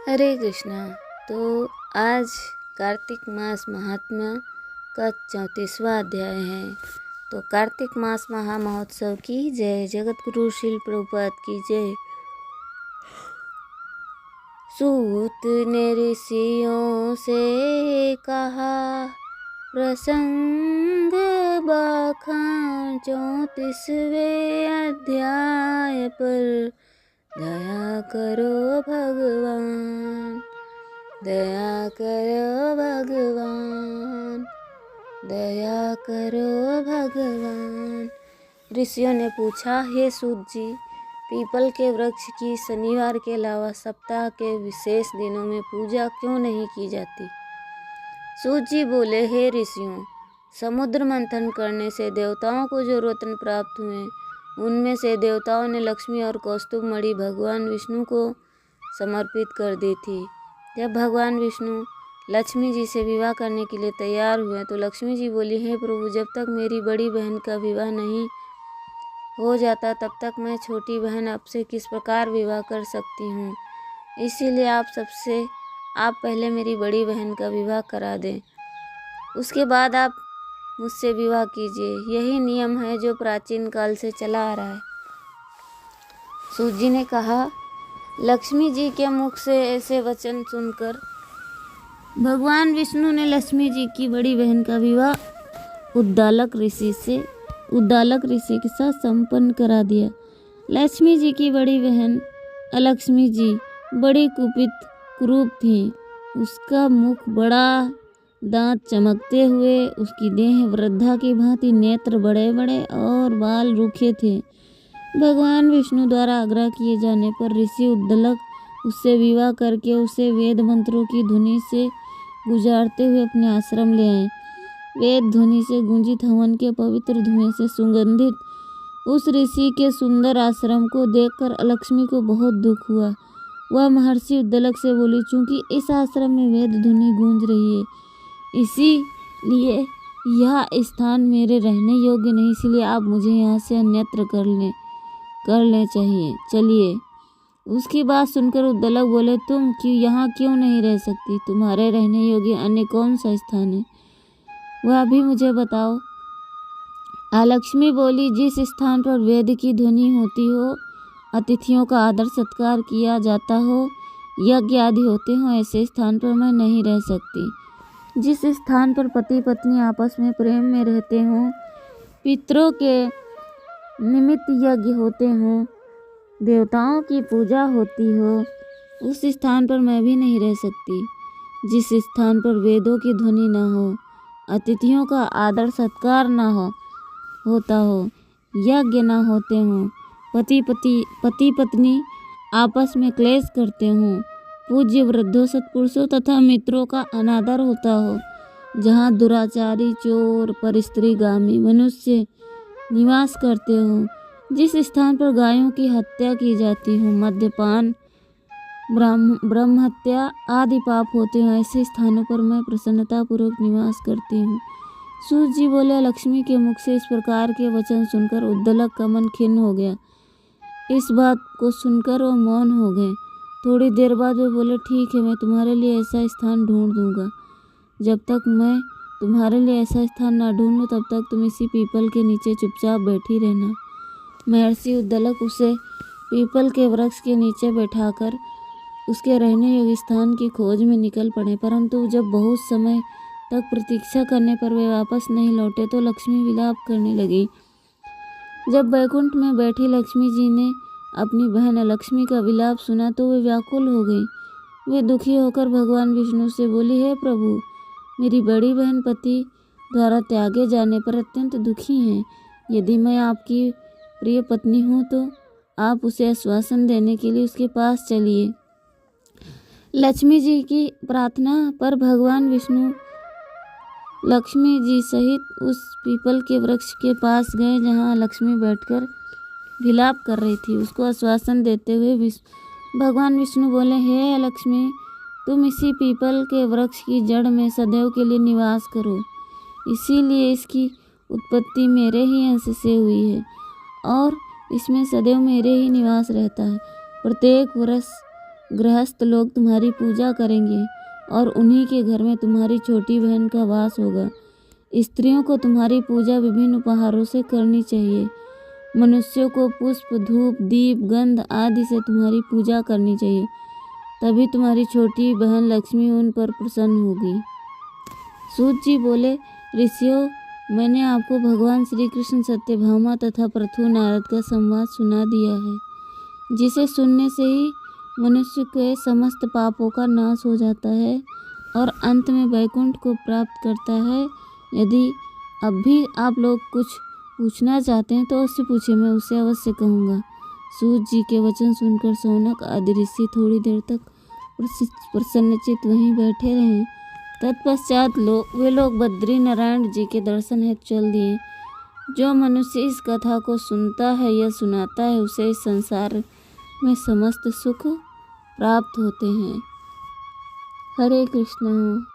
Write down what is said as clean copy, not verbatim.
हरे कृष्णा। तो आज कार्तिक मास महात्म्य का 34वां अध्याय है। तो कार्तिक मास महामहोत्सव की जय। जगत गुरु श्रील प्रभुपाद की जय। सूत ने ऋषियों से कहा प्रसंग बखान 34वें अध्याय पर दया करो भगवान, दया करो भगवान, दया करो भगवान। ऋषियों ने पूछा, हे सूत जी, पीपल के वृक्ष की शनिवार के अलावा सप्ताह के विशेष दिनों में पूजा क्यों नहीं की जाती? सूत जी बोले, हे ऋषियों, समुद्र मंथन करने से देवताओं को जो रत्न प्राप्त हुए उनमें से देवताओं ने लक्ष्मी और कौस्तुभ मणि भगवान विष्णु को समर्पित कर दी थी। जब भगवान विष्णु लक्ष्मी जी से विवाह करने के लिए तैयार हुए तो लक्ष्मी जी बोली, हे प्रभु, जब तक मेरी बड़ी बहन का विवाह नहीं हो जाता तब तक मैं छोटी बहन आपसे किस प्रकार विवाह कर सकती हूँ। इसीलिए आप पहले मेरी बड़ी बहन का विवाह करा दें, उसके बाद आप मुझसे विवाह कीजिए। यही नियम है जो प्राचीन काल से चला आ रहा है। सूत जी ने कहा, लक्ष्मी जी के मुख से ऐसे वचन सुनकर भगवान विष्णु ने लक्ष्मी जी की बड़ी बहन का विवाह उद्दालक ऋषि के साथ संपन्न करा दिया। लक्ष्मी जी की बड़ी बहन अलक्ष्मी जी बड़ी कुरूप थी। उसका मुख बड़ा, दांत चमकते हुए, उसकी देह वृद्धा की भांति, नेत्र बड़े बड़े और बाल रूखे थे। भगवान विष्णु द्वारा आग्रह किए जाने पर ऋषि उद्दलक उससे विवाह करके उसे वेद मंत्रों की धुनी से गुजारते हुए अपने आश्रम ले आए। वेद ध्वनि से गूंजित हवन के पवित्र धुएं से सुगंधित उस ऋषि के सुंदर आश्रम को देखकर अलक्ष्मी को बहुत दुख हुआ। वह महर्षि उद्दलक से बोली, चूंकि इस आश्रम में वेद ध्वनि गूंज रही है इसीलिए यह स्थान मेरे रहने योग्य नहीं, इसलिए आप मुझे यहाँ से अन्यत्र कर ले चाहिए। चलिए। उसकी बात सुनकर उद्दलक बोले, तुम यहाँ क्यों नहीं रह सकती? तुम्हारे रहने योग्य अन्य कौन सा स्थान है, वह भी मुझे बताओ। अलक्ष्मी बोली, जिस स्थान पर वेद की ध्वनि होती हो, अतिथियों का आदर सत्कार किया जाता हो, यज्ञ आदि होते हो, ऐसे स्थान पर मैं नहीं रह सकती। जिस स्थान पर पति पत्नी आपस में प्रेम में रहते हों, पितरों के निमित्त यज्ञ होते हों, देवताओं की पूजा होती हो, उस स्थान पर मैं भी नहीं रह सकती। जिस स्थान पर वेदों की ध्वनि न हो, अतिथियों का आदर सत्कार न होता हो, यज्ञ न होते हों, पति पत्नी आपस में क्लेश करते हों, पूज्य वृद्धों सत्पुरुषों तथा मित्रों का अनादर होता हो, जहाँ दुराचारी, चोर, परस्त्रीगामी मनुष्य निवास करते हो, जिस स्थान पर गायों की हत्या की जाती हो, मद्यपान, ब्रह्म हत्या आदि पाप होते हो, ऐसे स्थानों पर मैं प्रसन्नतापूर्वक निवास करती हूँ। सूत जी बोले, लक्ष्मी के मुख से इस प्रकार के वचन सुनकर उद्दलक का मन खिन्न हो गया। इस बात को सुनकर वो मौन हो गए। थोड़ी देर बाद वे बोले, ठीक है, मैं तुम्हारे लिए ऐसा स्थान ढूंढ दूंगा। जब तक मैं तुम्हारे लिए ऐसा स्थान ना ढूंढ लूं तब तक तुम इसी पीपल के नीचे चुपचाप बैठी रहना। महर्षि उद्दलक उसे पीपल के वृक्ष के नीचे बैठाकर उसके रहने योग्य स्थान की खोज में निकल पड़े, परंतु जब बहुत समय तक प्रतीक्षा करने पर वे वापस नहीं लौटे तो लक्ष्मी विलाप करने लगी। जब वैकुंठ में बैठी लक्ष्मी जी ने अपनी बहन लक्ष्मी का विलाप सुना तो वे व्याकुल हो गई। वे दुखी होकर भगवान विष्णु से बोली, हे प्रभु, मेरी बड़ी बहन पति द्वारा त्यागे जाने पर अत्यंत दुखी हैं। यदि मैं आपकी प्रिय पत्नी हूँ तो आप उसे आश्वासन देने के लिए उसके पास चलिए। लक्ष्मी जी की प्रार्थना पर भगवान विष्णु लक्ष्मी जी सहित उस पीपल के वृक्ष के पास गए जहाँ लक्ष्मी बैठकर विलाप कर रही थी। उसको आश्वासन देते हुए भगवान विष्णु बोले, हे लक्ष्मी, तुम इसी पीपल के वृक्ष की जड़ में सदैव के लिए निवास करो। इसीलिए इसकी उत्पत्ति मेरे ही अंश से हुई है और इसमें सदैव मेरे ही निवास रहता है। प्रत्येक वर्ष गृहस्थ लोग तुम्हारी पूजा करेंगे और उन्हीं के घर में तुम्हारी छोटी बहन का वास होगा। स्त्रियों को तुम्हारी पूजा विभिन्न उपहारों से करनी चाहिए। मनुष्यों को पुष्प, धूप, दीप, गंध आदि से तुम्हारी पूजा करनी चाहिए, तभी तुम्हारी छोटी बहन लक्ष्मी उन पर प्रसन्न होगी। सूत जी बोले, ऋषियों, मैंने आपको भगवान श्री कृष्ण, सत्यभामा तथा पृथु नारद का संवाद सुना दिया है, जिसे सुनने से ही मनुष्य के समस्त पापों का नाश हो जाता है और अंत में वैकुंठ को प्राप्त करता है। यदि अब भी आप लोग कुछ पूछना चाहते हैं तो उससे पूछिए, मैं उसे अवश्य कहूँगा। सूत जी के वचन सुनकर शौनक आदि ऋषि थोड़ी देर तक प्रसन्नचित वहीं बैठे रहे। तत्पश्चात वे लोग बद्री नारायण जी के दर्शन हेतु चल दिए। जो मनुष्य इस कथा को सुनता है या सुनाता है, उसे इस संसार में समस्त सुख प्राप्त होते हैं। हरे कृष्ण।